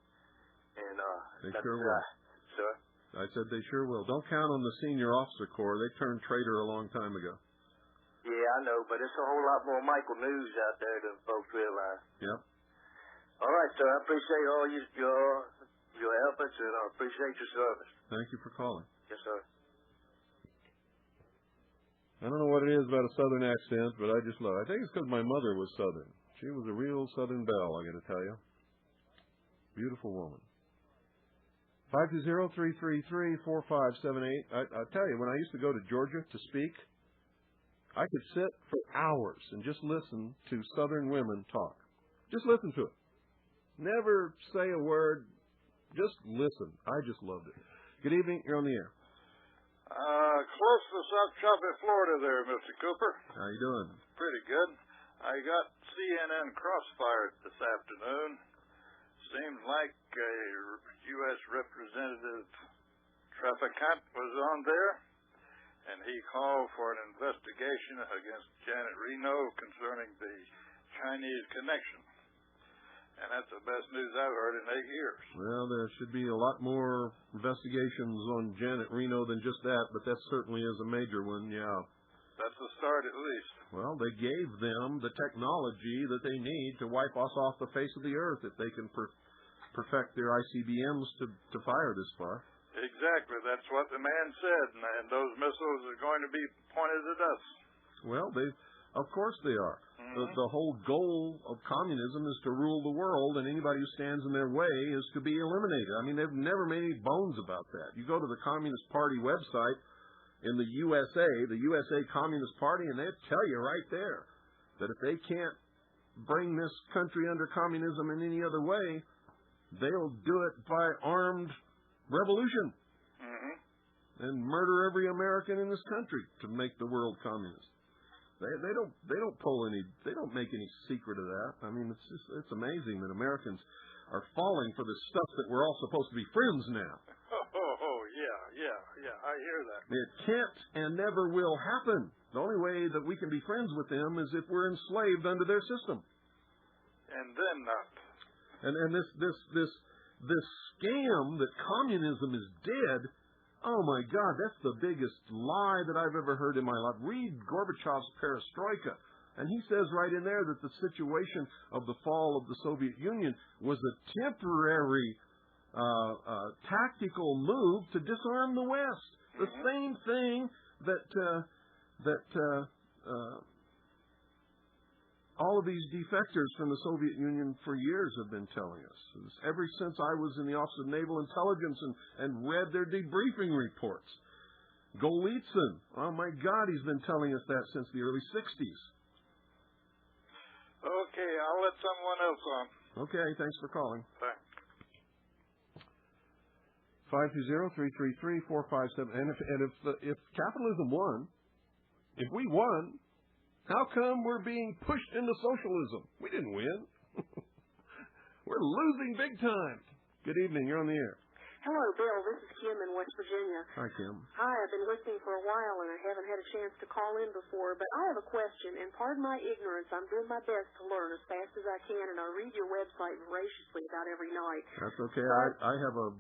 And they sure will. Sir? I said they sure will. Don't count on the senior officer corps. They turned traitor a long time ago. Yeah, I know, but it's a whole lot more Michael News out there than folks realize. Yep. All right, sir. I appreciate all your efforts, and I appreciate your service. Thank you for calling. Yes, sir. I don't know what it is about a Southern accent, but I just love it. I think it's because my mother was Southern. She was a real Southern belle, I got to tell you. Beautiful woman. 520-333-4578. I tell you, when I used to go to Georgia to speak, I could sit for hours and just listen to Southern women talk. Just listen to it. Never say a word. Just listen. I just loved it. Good evening. You're on the air. Close to South Choppy, Florida there, Mr. Cooper. How you doing? Pretty good. I got CNN Crossfire this afternoon. Seems like a U.S. Representative Traficant was on there, and he called for an investigation against Janet Reno concerning the Chinese connection. And that's the best news I've heard in 8 years. Well, there should be a lot more investigations on Janet Reno than just that, but that certainly is a major one, yeah. That's the start, at least. Well, they gave them the technology that they need to wipe us off the face of the earth if they can perfect their ICBMs to fire this far. Exactly. That's what the man said, and those missiles are going to be pointed at us. Well, of course they are. The whole goal of communism is to rule the world, and anybody who stands in their way is to be eliminated. I mean, they've never made any bones about that. You go to the Communist Party website in the USA Communist Party, and they'll tell you right there that if they can't bring this country under communism in any other way, they'll do it by armed revolution and murder every American in this country to make the world communist. They don't make any secret of that. I mean, it's amazing that Americans are falling for this stuff that we're all supposed to be friends now. Yeah, I hear that. It can't and never will happen. The only way that we can be friends with them is if we're enslaved under their system. And then not. And this scam that communism is dead. Oh, my God, that's the biggest lie that I've ever heard in my life. Read Gorbachev's Perestroika, and he says right in there that the situation of the fall of the Soviet Union was a temporary tactical move to disarm the West. The same thing that all of these defectors from the Soviet Union for years have been telling us. Ever since I was in the Office of Naval Intelligence and read their debriefing reports. Golitsyn, oh my God, he's been telling us that since the early 60s. Okay, I'll let someone else on. Okay, thanks for calling. Thanks. 520-333-457. And if capitalism won, if we won, how come we're being pushed into socialism? We didn't win. We're losing big time. Good evening. You're on the air. Hello, Bill. This is Kim in West Virginia. Hi, Kim. Hi. I've been listening for a while, and I haven't had a chance to call in before, but I have a question, and pardon my ignorance. I'm doing my best to learn as fast as I can, and I read your website voraciously about every night. That's okay. I have a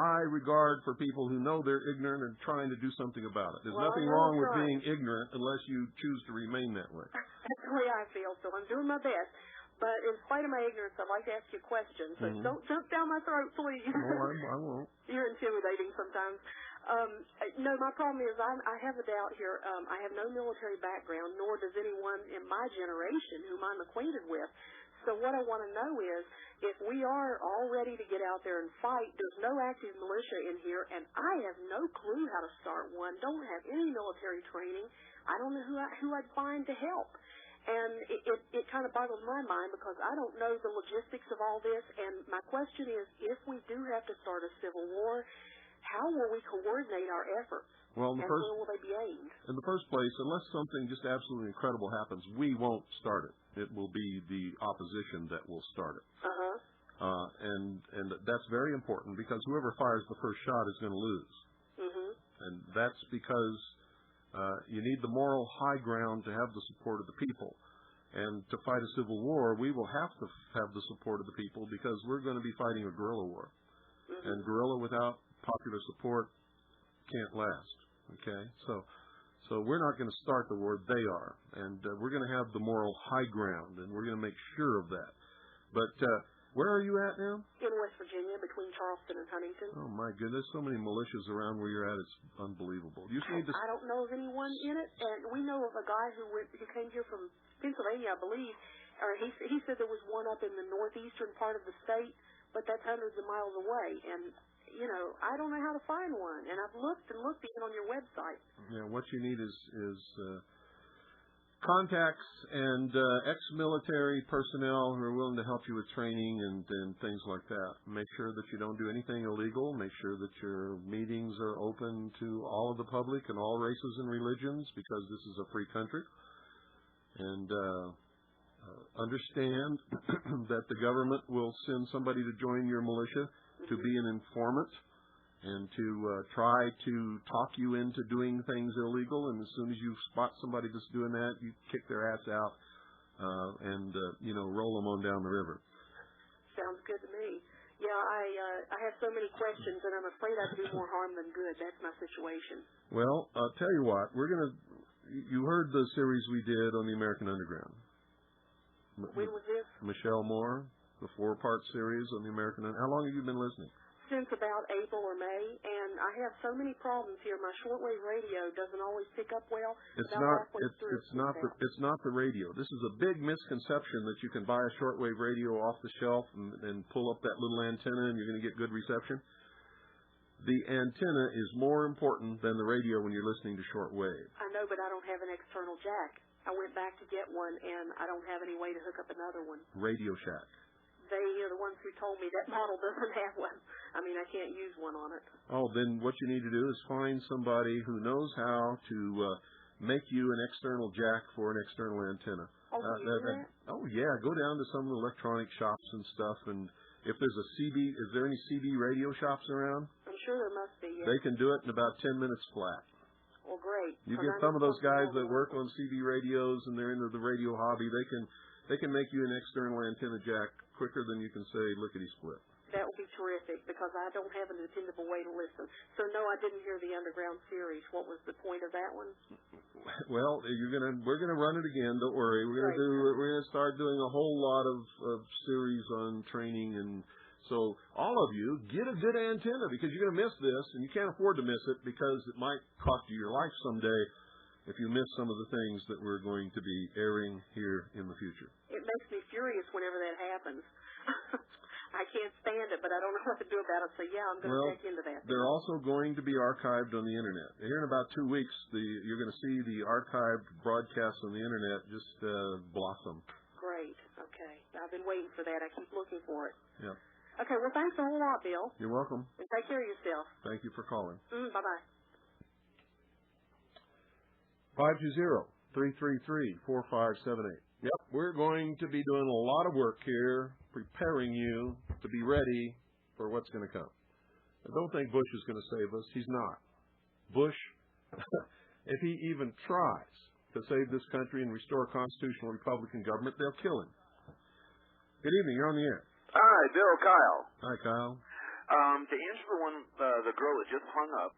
high regard for people who know they're ignorant and trying to do something about it. There's nothing wrong with being ignorant unless you choose to remain that way. That's the way I feel, so I'm doing my best. But in spite of my ignorance, I'd like to ask you a question. So don't jump down my throat, please. No, I won't. You're intimidating sometimes. No, my problem is I have a doubt here. I have no military background, nor does anyone in my generation whom I'm acquainted with. So what I want to know is, if we are all ready to get out there and fight, there's no active militia in here, and I have no clue how to start one, don't have any military training. I don't know who I'd find to help. And it kind of boggles my mind because I don't know the logistics of all this. And my question is, if we do have to start a civil war, how will we coordinate our efforts? Well, where will they be aimed? In the first place, unless something just absolutely incredible happens, we won't start it. It will be the opposition that will start it. And that's very important because whoever fires the first shot is going to lose. And that's because You need the moral high ground to have the support of the people. And to fight a civil war, we will have to have the support of the people because we're going to be fighting a guerrilla war. And guerrilla without popular support can't last. Okay? So we're not going to start the war. They are. And we're going to have the moral high ground, and we're going to make sure of that. But where are you at now? In West Virginia, between Charleston and Huntington. Oh, my goodness. So many militias around where you're at. It's unbelievable. You need to... I don't know of anyone in it. And we know of a guy who came here from Pennsylvania, I believe. Or he said there was one up in the northeastern part of the state, but that's hundreds of miles away. And, you know, I don't know how to find one. And I've looked and looked even on your website. Yeah, what you need is contacts and ex-military personnel who are willing to help you with training and things like that. Make sure that you don't do anything illegal. Make sure that your meetings are open to all of the public and all races and religions because this is a free country. And understand that the government will send somebody to join your militia to be an informant and to try to talk you into doing things illegal. And as soon as you spot somebody that's doing that, you kick their ass out and roll them on down the river. Sounds good to me. Yeah, I have so many questions, and I'm afraid I do more harm than good. That's my situation. Well, I'll tell you what. You heard the series we did on the American Underground. When was this? Michelle Moore, the 4-part series on the American Underground. How long have you been listening? Since about April or May, and I have so many problems here. My shortwave radio doesn't always pick up well. It's not the radio. This is a big misconception that you can buy a shortwave radio off the shelf and pull up that little antenna and you're going to get good reception. The antenna is more important than the radio when you're listening to shortwave. I know, but I don't have an external jack. I went back to get one, and I don't have any way to hook up another one. Radio Shack. They are the ones who told me that model doesn't have one. I mean, I can't use one on it. Oh, then what you need to do is find somebody who knows how to make you an external jack for an external antenna. Oh, can you do that? Oh, yeah. Go down to some of the electronic shops and stuff, and if there's a CB, is there any CB radio shops around? I'm sure there must be, yes. They can do it in about 10 minutes flat. Well, great. You get some of those guys that work on CB radios and they're into the radio hobby, they can make you an external antenna jack quicker than you can say lickety-split. That would be terrific because I don't have a dependable way to listen. So, no, I didn't hear the Underground series. What was the point of that one? Well, we're gonna run it again. Don't worry. We're gonna start doing a whole lot of series on training, and so all of you get a good antenna because you're gonna miss this, and you can't afford to miss it because it might cost you your life someday if you miss some of the things that we're going to be airing here in the future. It makes me furious whenever that happens. I can't stand it, but I don't know what to do about it. So, yeah, I'm going to check into that. They're also going to be archived on the Internet. Here in about 2 weeks, you're going to see the archived broadcasts on the Internet just blossom. Great. Okay. I've been waiting for that. I keep looking for it. Yeah. Okay. Well, thanks a whole lot, Bill. You're welcome. And take care of yourself. Thank you for calling. Bye-bye. 520-333-4578. Yep, we're going to be doing a lot of work here, preparing you to be ready for what's going to come. I don't think Bush is going to save us. He's not. Bush, if he even tries to save this country and restore a constitutional Republican government, they'll kill him. Good evening. You're on the air. Hi, Bill. Kyle. Hi, Kyle. To answer the girl that just hung up,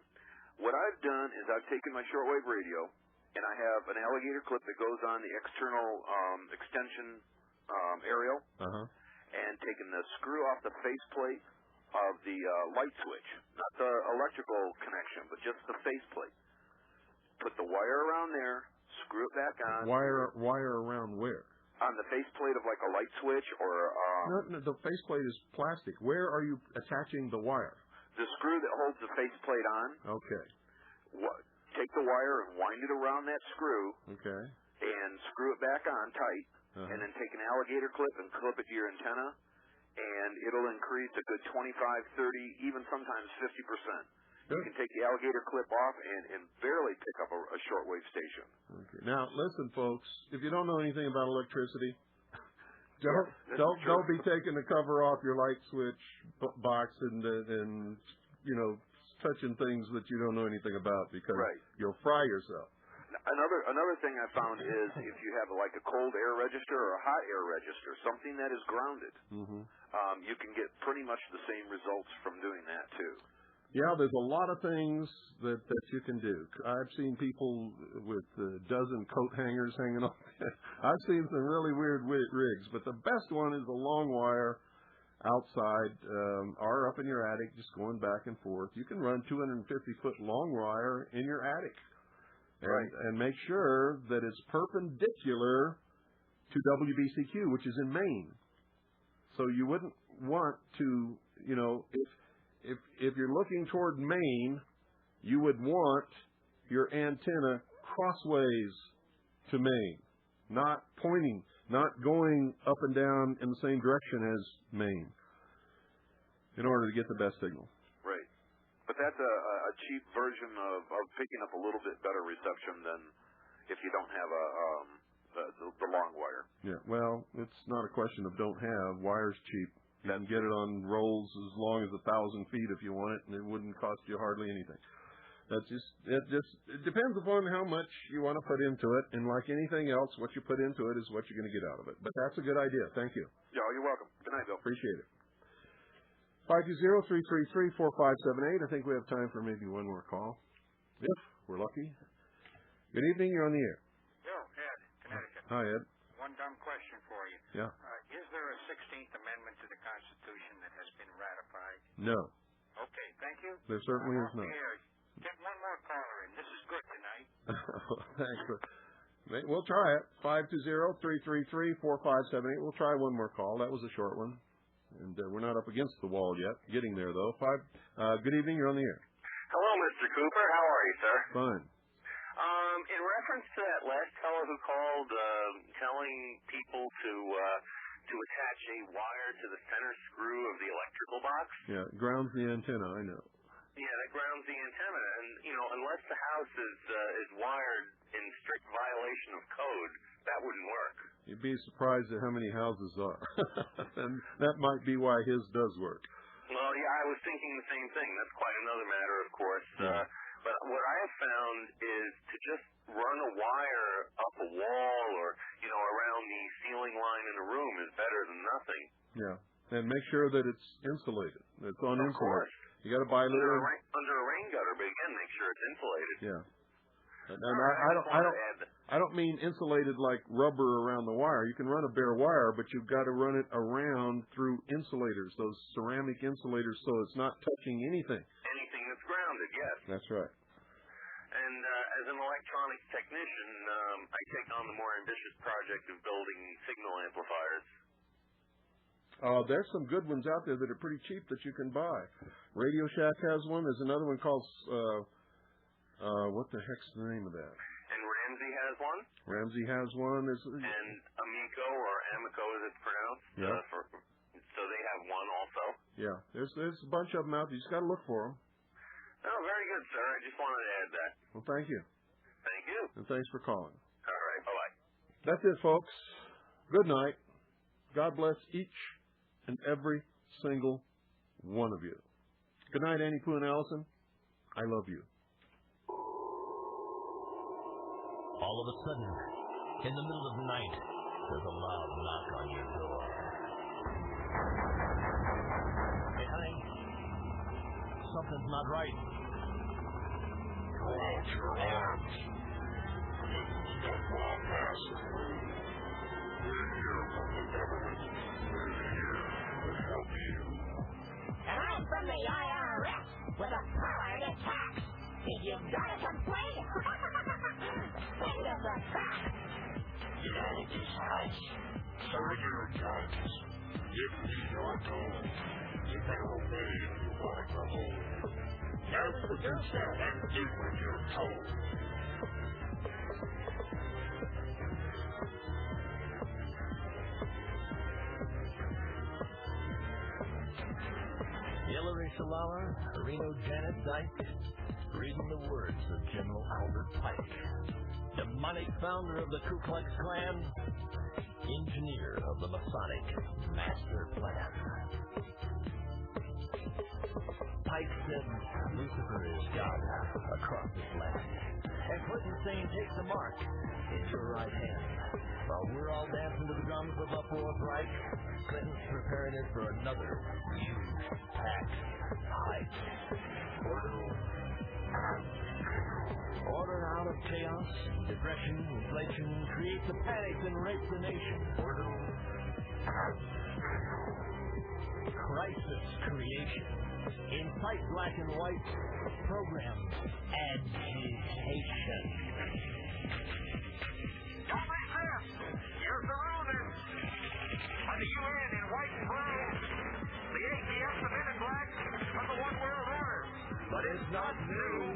what I've done is I've taken my shortwave radio, and I have an alligator clip that goes on the external extension aerial, and taken the screw off the faceplate of the light switch, not the electrical connection, but just the faceplate. Put the wire around there, screw it back on. Wire around where? On the faceplate of like a light switch or... No, the faceplate is plastic. Where are you attaching the wire? The screw that holds the faceplate on. Okay. Take the wire and wind it around that screw. Okay. And screw it back on tight. And then take an alligator clip and clip it to your antenna. And it'll increase a good 25, 30, even sometimes 50%. You can take the alligator clip off and barely pick up a shortwave station. Okay. Now, listen, folks. If you don't know anything about electricity, don't be taking the cover off your light switch box and touching things that you don't know anything about because you'll fry yourself. Another thing I found is if you have like a cold air register or a hot air register, something that is grounded, you can get pretty much the same results from doing that too. Yeah, there's a lot of things that you can do. I've seen people with a dozen coat hangers hanging off. I've seen some really weird rigs, but the best one is a long wire outside or up in your attic, just going back and forth. You can run 250-foot long wire in your attic. And make sure that it's perpendicular to WBCQ, which is in Maine. So you wouldn't want to, if you're looking toward Maine, you would want your antenna crossways to Maine, not pointing, not going up and down in the same direction as Maine, in order to get the best signal. Right. But that's a cheap version of picking up a little bit better reception than if you don't have the long wire. Yeah, well, it's not a question of don't have. Wire's cheap. You can get it on rolls as long as 1,000 feet if you want it, and it wouldn't cost you hardly anything. It depends upon how much you want to put into it, and like anything else, what you put into it is what you're going to get out of it. But that's a good idea. Thank you. Yeah, you're welcome. Good night, Bill. Appreciate it. 520-333-4578. I think we have time for maybe one more call, if we're lucky. Good evening. You're on the air. Bill, Ed, Connecticut. Hi, Ed. One dumb question for you. Yeah. Is there a 16th Amendment to the Constitution that has been ratified? No. Okay, thank you. There certainly is not. Get one more caller in. This is good tonight. Thanks. We'll try it. 520-333-4578. We'll try one more call. That was a short one. And we're not up against the wall yet. Getting there, though. Good evening. You're on the air. Hello, Mr. Cooper. How are you, sir? Fine. In reference to that last fellow who called telling people to attach a wire to the center screw of the electrical box. Yeah, it grounds the antenna, I know. Yeah, that grounds the antenna. And, unless the house is wired in strict violation of code, that wouldn't work. You'd be surprised at how many houses are. And that might be why his does work. Well, yeah, I was thinking the same thing. That's quite another matter, of course. Yeah. But what I have found is to just run a wire up a wall or, around the ceiling line in a room is better than nothing. Yeah. And make sure that it's insulated. It's on Of insulation. course. You got to buy under a rain gutter, but again, make sure it's insulated. Yeah. And I don't mean insulated like rubber around the wire. You can run a bare wire, but you've got to run it around through insulators, those ceramic insulators, so it's not touching anything. Anything that's grounded, yes. That's right. And as an electronics technician, I take on the more ambitious project of building signal amplifiers. There's some good ones out there that are pretty cheap that you can buy. Radio Shack has one. There's another one called, what the heck's the name of that? And Ramsey has one. Ramsey has one. And Amico, or Amico as it's pronounced. Yeah. So they have one also. Yeah. There's a bunch of them out there. You just got to look for them. Oh, very good, sir. I just wanted to add that. Well, thank you. Thank you. And thanks for calling. All right. Bye-bye. That's it, folks. Good night. God bless each and every single one of you. Good night, Annie Pooh and Allison. I love you. All of a sudden, in the middle of the night, there's a loud knock on your door. Hey, honey, something's not right. Throw out your arms. This is Stepwell Massacre. We're here from the government. We're here to help you. And I'm from the IRS with a power to tax. If you've got a complaint, send us a fax. Get out of this house. Serve your judges. Give me your gold. You better obey if you want to hold. Now produce that and do what you're told. Hillary Salama, Reno Janet Dyke, reading the words of General Albert Pike, demonic founder of the Ku Klux Klan, engineer of the Masonic Master Plan. Pike said Lucifer is God across this land. And Clinton saying, take the mark in your right hand. While we're all dancing to the drums of a fourth Reich, Clinton's preparing it for another huge tax hike. Order out of chaos, depression, inflation, create the panic and rape the nation. Crisis creation. Incite black and white. Program agitation. Don't resist. Here's the rulers. By the UN in white and brown. The ATF, the men in black, of the one world order. But it's not new.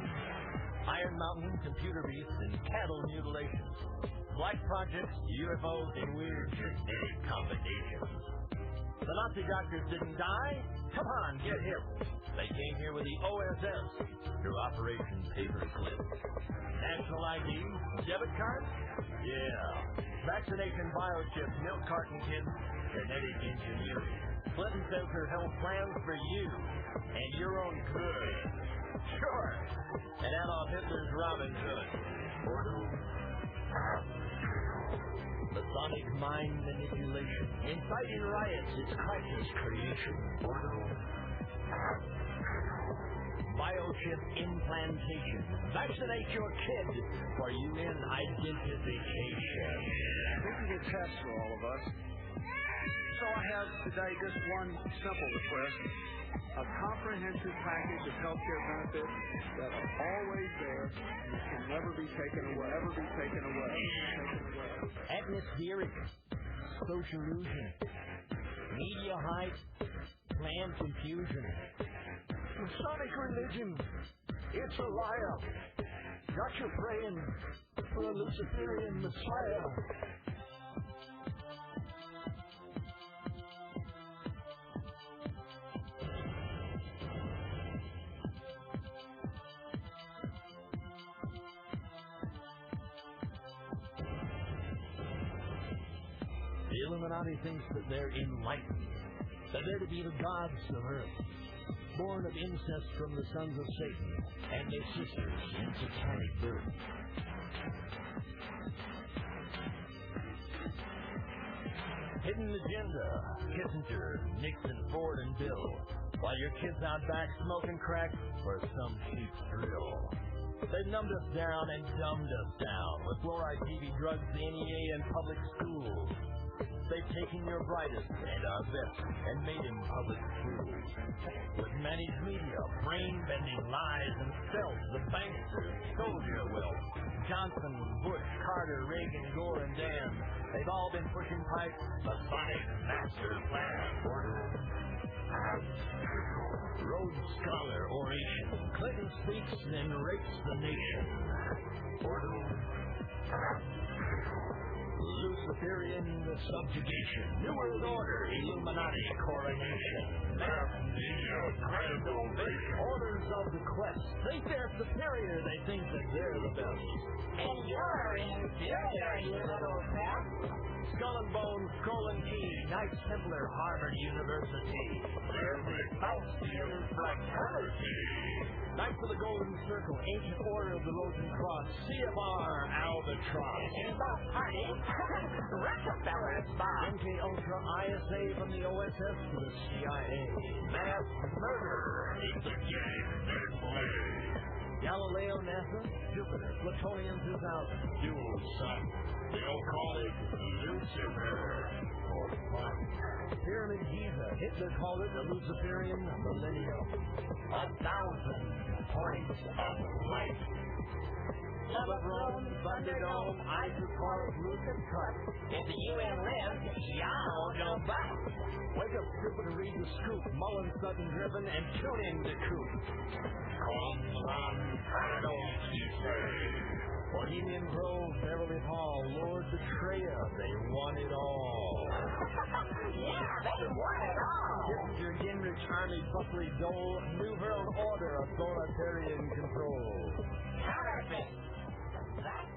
Iron Mountain, computer beasts, and cattle mutilations. Black projects, UFOs, and weird genetic combinations. The Nazi doctors didn't die? Come on, get hip. They came here with the OSS through Operation Paperclip. National ID, debit card? Yeah. Vaccination biochip, milk carton kids, genetic engineering. Clinton says her health plans for you and your own good. Sure. And Adolf Hitler's Robin Hood. Masonic mind manipulation. Inciting riots is crisis creation. Biochip implantation. Vaccinate your kid for UN identification. This is a test for all of us. So I have today just one simple request. A comprehensive package of health care benefits that are always there and can never be taken away. Atmospheric, sociallusion, media hype, planned confusion. Masonic religion, it's a liar. Got you praying for a Luciferian Messiah. The Illuminati thinks that they're enlightened, that they're to be the gods of earth, born of incest from the sons of Satan and their sisters in satanic birth. Hidden agenda, Kissinger, Nixon, Ford, and Bill, while your kids out back smoking crack for some cheap thrill. They've numbed us down and dumbed us down with fluoride, TV, drugs, the NEA, and public schools. They've taken your brightest and our best and made him public fools. With managed media, brain-bending lies and stealth, the banksters stole your wealth. Johnson, Bush, Carter, Reagan, Gore, and Dan, they've all been pushing pipes, Masonic master plan. Rhodes Scholar oration, Clinton speaks and rapes the nation. Luciferian subjugation, New World Order, Illuminati coronation, mass media grand ovation, orders of the quest, think they're superior, they think that they're the best. And you're inferior, you little pest. Skull and Bones, Colin Key, Knights Templar, Harvard University. Every Faustian fraternity. Knights of the Golden Circle, Ancient Order of the Rosencross, CFR, Albatross. Both parties, Rockefeller's boss. MK Ultra, ISA from the OSS to the CIA. Mass murder. It's a game they play. Galileo, NASA, Jupiter, Plutonium 2000, Dual Sun. They'll call it Lucifer for fun. Pyramid Giza, Hitler called it the Luciferian Millennium. 1,000 points of light. Celebron, Thunderdome, Isocar, Lucid Cut. If the UN lives, y'all don't bust. Wake up, stupid, and read the scoop. Mullen, Sudden Driven, and tune in to Coop. Come on, panels, you say. Bohemian Grove, Beverly Hall, Lord Betrayer, they want it all. Yeah, they want it all. Kissinger, Gingrich, Army, Buckley, Dole, New World Order, authoritarian control. Counterfeit. That's